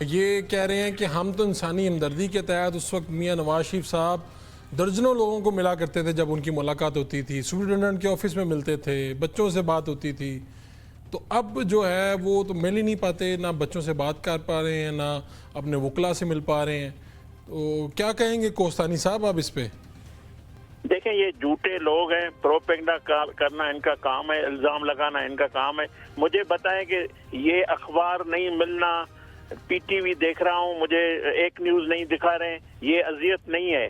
ये कह रहे हैं कि हम तो इंसानी हमदर्दी के तहत उस वक्त मियाँ नवाज शरीफ साहब दर्जनों लोगों को मिला करते थे जब उनकी मुलाकात होती थी, सुप्रिटेंडेंट के ऑफिस में मिलते थे, बच्चों से बात होती थी। तो अब जो है वो तो मिल ही नहीं पाते, ना बच्चों से बात कर पा रहे हैं, ना अपने वकला से मिल पा रहे हैं। तो क्या कहेंगे कोस्तानी साहब आप इस पे? देखें, ये झूठे लोग हैं, प्रोपेगेंडा करना इनका काम है, इल्जाम लगाना इनका काम है। मुझे बताएं कि ये अखबार नहीं मिलना, पीटीवी देख रहा हूँ, मुझे एक न्यूज नहीं दिखा रहे हैं, ये अजियत नहीं है।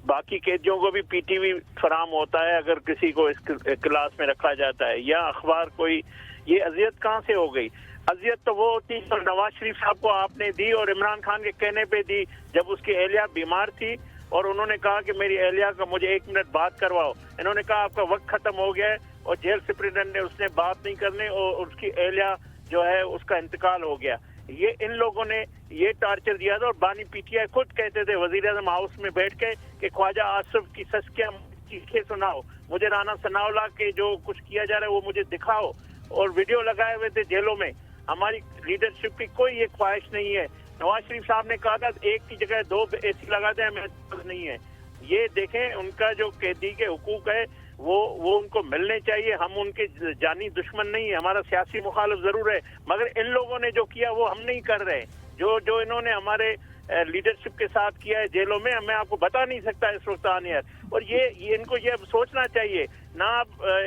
बाकी कैदियों को भी पीटीवी फराम होता है अगर किसी को इस क्लास में रखा जाता है, या अखबार कोई। ये अजियत कहाँ से हो गई? अजियत तो वो थी तो नवाज शरीफ साहब को आपने दी और इमरान खान के कहने पे दी, जब उसकी एहलिया बीमार थी और उन्होंने कहा कि मेरी एहलिया का मुझे 1 मिनट बात करवाओ। इन्होंने कहा आपका वक्त खत्म हो गया है, और जेल सुप्रिटेंडेंट ने उसने बात नहीं करने और उसकी एहलिया जो है उसका इंतकाल हो गया। ये इन लोगों ने ये टार्चर दिया था। और बानी पीटीआई खुद कहते थे वजीर आजम हाउस में बैठ के कि ख्वाजा आसिफ की सस्किया चीखें सुनाओ, मुझे राना सनाउल्लाह के जो कुछ किया जा रहा है वो मुझे दिखाओ। और वीडियो लगाए हुए थे जेलों में। हमारी लीडरशिप की कोई ये ख्वाहिश नहीं है। नवाज शरीफ साहब ने कहा था 1 की जगह 2 AC लगा दें, हमें नहीं है। ये देखें, उनका जो कैदी के हुकूक है वो उनको मिलने चाहिए। हम उनके जानी दुश्मन नहीं है, हमारा सियासी मुखालिफ जरूर है, मगर इन लोगों ने जो किया वो हम नहीं कर रहे। जो इन्होंने हमारे लीडरशिप के साथ किया है जेलों में, मैं आपको बता नहीं सकता इस वक्त आने। और ये इनको ये सोचना चाहिए ना।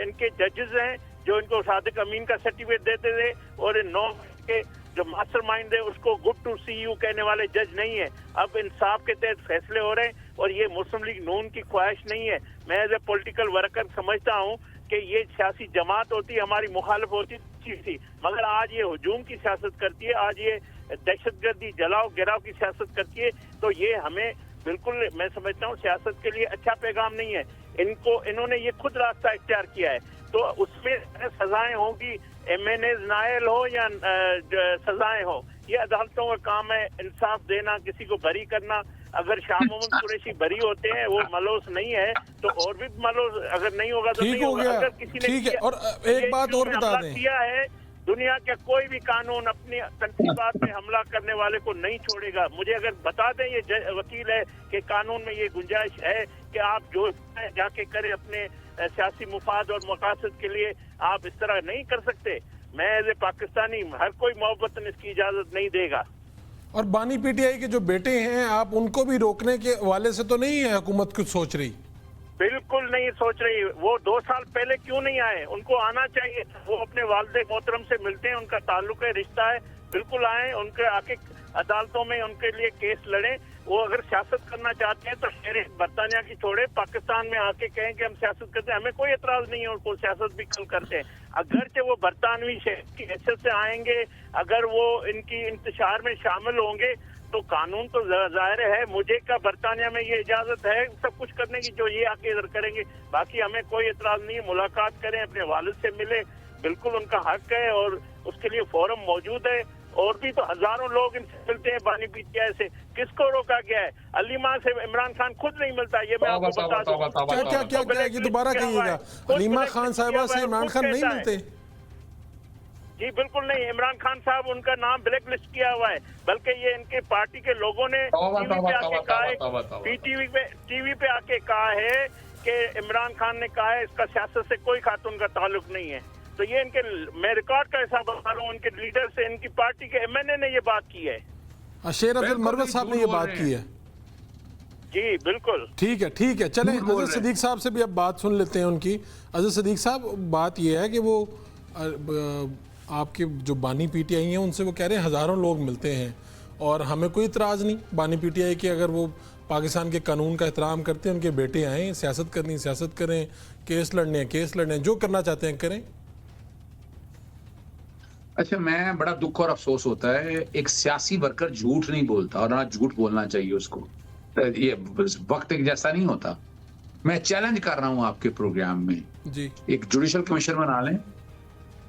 इनके जजेस हैं जो इनको सादिक अमीन का सर्टिफिकेट देते थे, और इन 9 के जो मास्टरमाइंड है उसको गुड टू सी यू कहने वाले जज नहीं है। अब इंसाफ के तहत फैसले हो रहे हैं, और ये मुस्लिम लीग नून की ख्वाहिश नहीं है। मैं एज ए पॉलिटिकल वर्कर समझता हूँ कि ये सियासी जमात होती, हमारी मुखालिफ होती थी, मगर आज ये हुजूम की सियासत करती है, आज ये दहशतगर्दी जलाओ गिराव की सियासत करती है। तो ये हमें बिल्कुल, मैं समझता हूँ सियासत के लिए अच्छा पैगाम नहीं है। इन्होंने ये खुद रास्ता इख्तियार किया है, तो उसमें सजाएं होंगी, MNAs नायल हो या सजाएं हो। ये अदालतों का काम है इंसाफ देना, किसी को बरी करना। अगर शाह मोहम्मद कुरैशी बरी होते हैं, वो मलोस नहीं है, तो और भी मलोस अगर नहीं होगा तो नहीं होगा। अगर किसी ने ठीक है। और एक बात और बता दें, किया है, दुनिया का कोई भी कानून अपनी तनसीबात में हमला करने वाले को नहीं छोड़ेगा। मुझे अगर बता दें ये वकील है कि कानून में ये गुंजाइश है कि आप जो जाके करें अपने सियासी मुफाद और मकासद के लिए, आप इस तरह नहीं कर सकते। मैं एज ए पाकिस्तानी, हर कोई मोहब्बतन इसकी इजाजत नहीं देगा। और बानी पीटीआई के जो बेटे हैं, आप उनको भी रोकने के हवाले से तो नहीं है हुकूमत कुछ सोच रही? बिल्कुल नहीं सोच रही। वो 2 साल पहले क्यों नहीं आए? उनको आना चाहिए। वो अपने वालिद मोहतरम से मिलते हैं, उनका ताल्लुक है, रिश्ता है, बिल्कुल आए, उनके आके अदालतों में उनके लिए केस लड़ें। वो अगर सियासत करना चाहते हैं तो शहर बरतानिया की छोड़े, पाकिस्तान में आके कहें कि हम सियासत करते हैं, हमें कोई एतराज नहीं है, उनको सियासत भी कल करते हैं। अगरचे वो बरतानवी शहर की हैसियत से आएंगे, अगर वो इनकी इंतशार में शामिल होंगे तो कानून तो जाहिर है, मुझे क्या बरतानिया में ये इजाजत है सब कुछ करने की जो ये आके इधर करेंगे। बाकी हमें कोई एतराज नहीं है, मुलाकात करें, अपने वालिद से मिले, बिल्कुल उनका हक है और उसके लिए फोरम मौजूद है। और भी तो हजारों लोग इनसे मिलते हैं बानी पीटीआई से, किसको रोका गया है? अलीमा से इमरान खान खुद नहीं मिलता, ये मैं आपको बता दूं। क्या ये दोबारा कहिएगा, अलीमा खान साहिबा से इमरान खान नहीं मिलते? जी बिल्कुल नहीं, इमरान खान साहब उनका नाम ब्लैक लिस्ट किया हुआ है, बल्कि ये इनके पार्टी के लोगों ने टीवी पे आके कहा है कि इमरान खान ने कहा है इसका सियासत से कोई खातून का ताल्लुक नहीं है। तो ये इनके, मैं रिकॉर्ड का हिसाब बता रहा हूँ, इनके लीडर से, इनकी पार्टी के MNA ने ये बात की है। शेर अब्दुल मरवत साहब ने ये बात की है। जी बिल्कुल। ठीक है, चलें अजहर सदीक साहब से भी अब बात सुन लेते हैं उनकी। अजहर सदीक साहब, बात ये है कि वो आपके जो बानी पीटीआई हैं उनसे वो कह रहे हैं हज़ारों लोग मिलते हैं और हमें कोई इतराज़ नहीं बानी पीटीआई के, अगर वो पाकिस्तान के कानून का एहतराम करते हैं, उनके बेटे आएँ, सियासत करनी सियासत करें, केस लड़ने जो करना चाहते हैं करें। अच्छा, मैं बड़ा दुख और अफसोस होता है, एक सियासी वर्कर झूठ नहीं बोलता और ना झूठ बोलना चाहिए उसको, ये वक्त एक जैसा नहीं होता। मैं चैलेंज कर रहा हूं आपके प्रोग्राम में जी, एक जुडिशल कमीशन बना लें।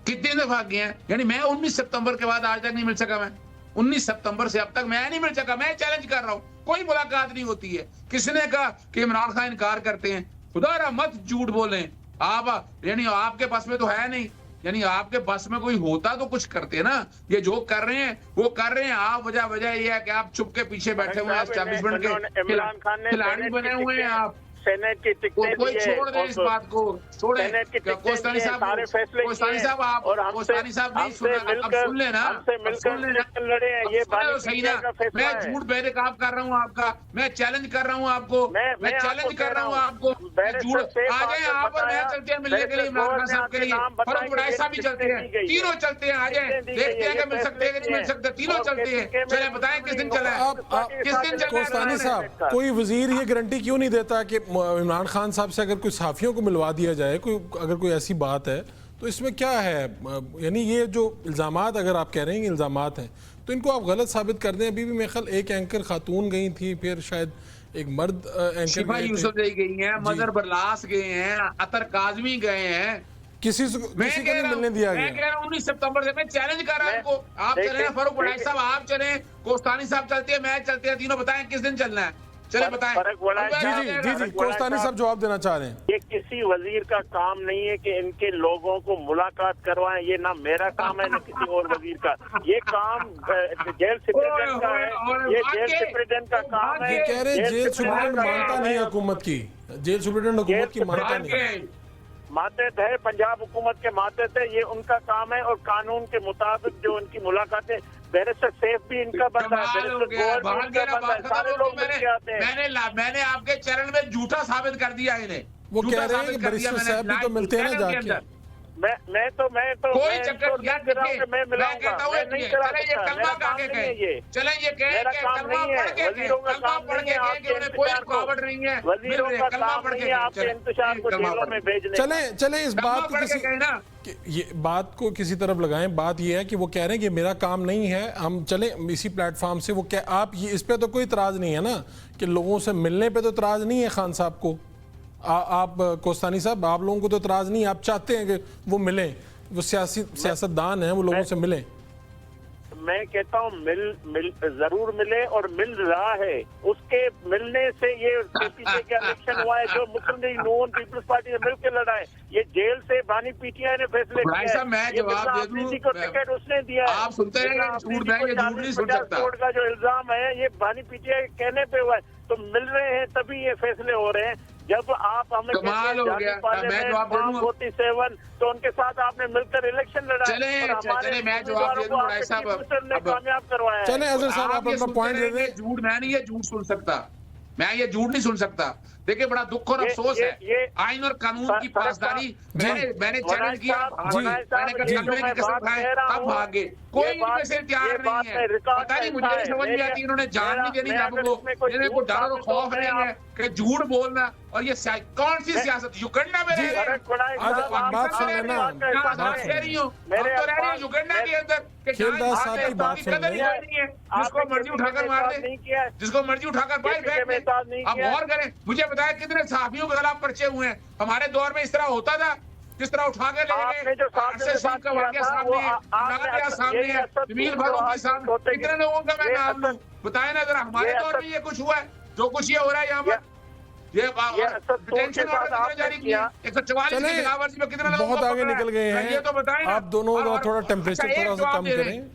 कितने दफा गए हैं, यानी मैं 19 सितंबर के बाद आज तक नहीं मिल सका। मैं 19 सितंबर से अब तक मैं नहीं मिल सका। मैं चैलेंज कर रहा हूं, कोई मुलाकात नहीं होती है। किसने कहा कि इमरान खान इनकार करते हैं? खुदा मत झूठ बोलें आप, यानी आपके पास में तो है नहीं। यानी आपके बस में कोई होता तो कुछ करते ना। ये जो कर रहे हैं वो कर रहे हैं आप। वजह ये है कि आप चुप के पीछे बैठे हुए हैं, एस्टैब्लिशमेंट के इमरान खान ने खिलाड़ी बने हुए हैं आप। सेनेट की टिकटें कोई दिए, छोड़ दे इस बात को, छोड़े। सेनेट की टिकटें कोस्तानी दिए, साहब, सारे फैसले कोस्तानी किए साहब आप, और कोस्तानी साहब नहीं हमसे सुन रहे, अब मिलकर सुन लेना, हमसे अब मिलकर सुन लेना। इलेक्शन लड़े हैं। ये अब सुन लो बानी सही पीटीआई ना, का फैसला मैं है। झूठ बेनकाब कर रहा हूँ आपका, मैं चैलेंज कर रहा हूँ आपको, मैं चैलेंज कर रहा हूँ आपको। झूठ आ जाए आप और मैं चलते हैं मिलने के लिए इमरान खान साहब के लिए। फरूक बुढ़ाई साहब भी चलते हैं, तीनों चलते हैं, आ जाए, देखते हैं कि मिल सकते हैं कि नहीं मिल सकते। तीनों चलते हैं, चले बताएं किस दिन चला है, किस दिन चला है। कोस्तानी साहब, कोई वजीर ये गारंटी क्यों नहीं देता कि इमरान खान साहब से अगर कोई सहाफियों को मिलवा दिया जाए, अगर कोई ऐसी बात है तो इसमें क्या है? यानी ये जो इल्ज़ामात अगर आप कह रहे हैं कि इल्ज़ामात हैं तो इनको आप गलत साबित कर दें। अभी भी मेरे ख्याल एक एंकर खातून गई थी, फिर शायद एक मर्द एंकर शिफा यूसुफ गई हैं, मदर बरलास गए हैं, अतर काजमी गए हैं। किसी को नहीं मिलने दिया मैं गया। कह रहा हूँ 19 सितंबर से मैं चैलेंज कर रहा हूँ इनको। आप चले फरूक बुढ़ाई साहब, आप चले, कोस्तानी साहब चलते हैं, मैं चलते हैं, तीनों बताएं किस दिन चलना है, चले बताएं। जी, कोस्तानी साहब जवाब देना चाह रहे हैं। ये किसी वजीर का काम नहीं है कि इनके लोगों को मुलाकात करवाएं। ये ना मेरा काम है ना किसी और वजीर का। ये काम जेल सुप्रिटेंडेंट का है, ये जेल सुप्रिटेंडेंट का काम है। ये कह रहे हैं जेल सुप्रिटेंडेंट मानता नहीं हुकूमत की, जेल सुप्रिटेंडेंट हुकूमत की मानता नहीं। मातहत है, पंजाब हुकूमत के मातहत है, ये उनका काम है। और कानून के मुताबिक जो उनकी मुलाकातें, बैरिस्टर सैफ भी इनका बनता है, बैरिस्टर गोयल भी इनका बनता है, सारे लोग मिलके आते हैं। मैंने आपके चरण में झूठा साबित कर दिया इन्हें। वो कह रहे हैं कि बैरिस्टर साहब भी तो मिलते हैं ना जाके। मैं तो कोई चक्कर यार देखिए, मैं कहता हूँ चले ये कलमा काके गए, चले ये कहे कि कलमा पढ़ के गए, कलमा पढ़ के गए कि उन्हें कोई रुकावट नहीं है, वजीरों का कलमा काम पढ़ नहीं के है आपके इंतशार को जेलों में भेजने। चले इस बात को पढ़ के गए ना। ये बात को किसी तरफ लगाएं। बात ये है कि वो कह रहे हैं कि मेरा काम नहीं है, हम चले इसी प्लेटफॉर्म से। वो क्या आप ये इस पे तो कोई इतराज नहीं है ना कि लोगों से मिलने पे तो इतराज नहीं है खान साहब को? आप कोस्तानी साहब, आप लोगों को तो इतराज नहीं है, आप चाहते हैं कि वो मिलें, वो सियासतदान हैं, वो लोगों से मिलें। मैं कहता हूँ जरूर मिले और मिल रहा है। उसके मिलने से ये पीपीजे का इलेक्शन हुआ है जो मुस्लिम लीग नून पीपल्स पार्टी ने मिलकर लड़ा है। ये जेल से बानी पीटीआई ने फैसले किया है। मैं जवाब दे दूं, को टिकट उसने दिया है। आप सुनते हैं, झूठ नहीं सुन सकता। करोड़ का जो इल्जाम है ये बानी पीटीआई के कहने पे हुआ है। तो मिल रहे हैं तभी ये फैसले हो रहे हैं। जब आप हमें कमाल हो गया, मैं जवाब दे दूं 47 तो उनके साथ आपने मिलकर इलेक्शन लड़ा। चले मैं जवाब दे दूं भाई साहब, ने कामयाब करवाया। चले अजहर साहब आप अपना पॉइंट दे दें। झूठ मैं नहीं ये झूठ सुन सकता, मैं ये झूठ नहीं सुन सकता। देखिए बड़ा दुख और अफसोस है, आइन और कानून की पासदारी मैंने चैलेंज किया, मैंने कहा कसम खाए अब भागे, कोई इनमें से तैयार नहीं है। पता नहीं, मुझे नहीं समझ में आती, इन्होंने जान नहीं देनी आपको, इन्हें को डर और खौफ नहीं है कि झूठ बोलना। और ये कौन सी सियासत युगंडा में रह रहे, बात सुन लेना, युगंडा के अंदर खेलदार साहब की बात सुन लें। जिसको मर्जी उठाकर मार दे, जिसको मर्जी उठाकर बाइक फेंक दे। अब और करें, मुझे बताया कितने सहाफियों के खिलाफ पर्चे हुए हैं। हमारे दौर में इस तरह होता था, किस तरह उठा के ले गए, का वाकया सामने है, नादिया सामने है, जमील फारूकी सामने, कितने लोगों का मैं नाम लूं, बताए ना जरा। हमारे दौर में ये कुछ हुआ है, जो कुछ ये हो रहा है यहाँ पर, ये डिटेंशन ऑर्डर जारी किया 144 की खिलाफवर्जी में कितने लोगों बहुत आगे निकल गए हैं। ये तो बताएं आप दोनों थोड़ा टेम्परेचर थोड़ा सा कम करें।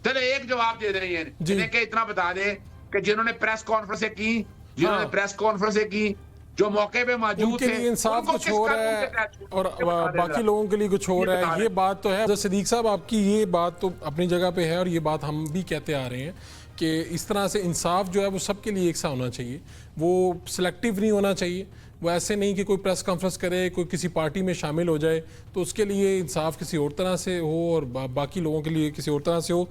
चले एक जवाब दे रहे हैं, जिन्हें के इतना बता दे कि जिन्होंने प्रेस कॉन्फ्रेंसें की, जिन्होंने प्रेस कॉन्फ्रेंसें की, जो मौके पे मौजूद थे, इंसाफ कुछ हो रहा है और बाकी लोगों के लिए कुछ हो रहा है। ये बात तो है सिद्दीक साहब, आपकी ये बात तो अपनी जगह पे है और ये बात हम भी कहते आ रहे हैं कि इस तरह से इंसाफ जो है वो सबके लिए एक सा होना चाहिए, वो सिलेक्टिव नहीं होना चाहिए। वो ऐसे नहीं कि कोई प्रेस कॉन्फ्रेंस करे, कोई किसी पार्टी में शामिल हो जाए तो उसके लिए इंसाफ किसी और तरह से हो और बाकी लोगों के लिए किसी और तरह से हो।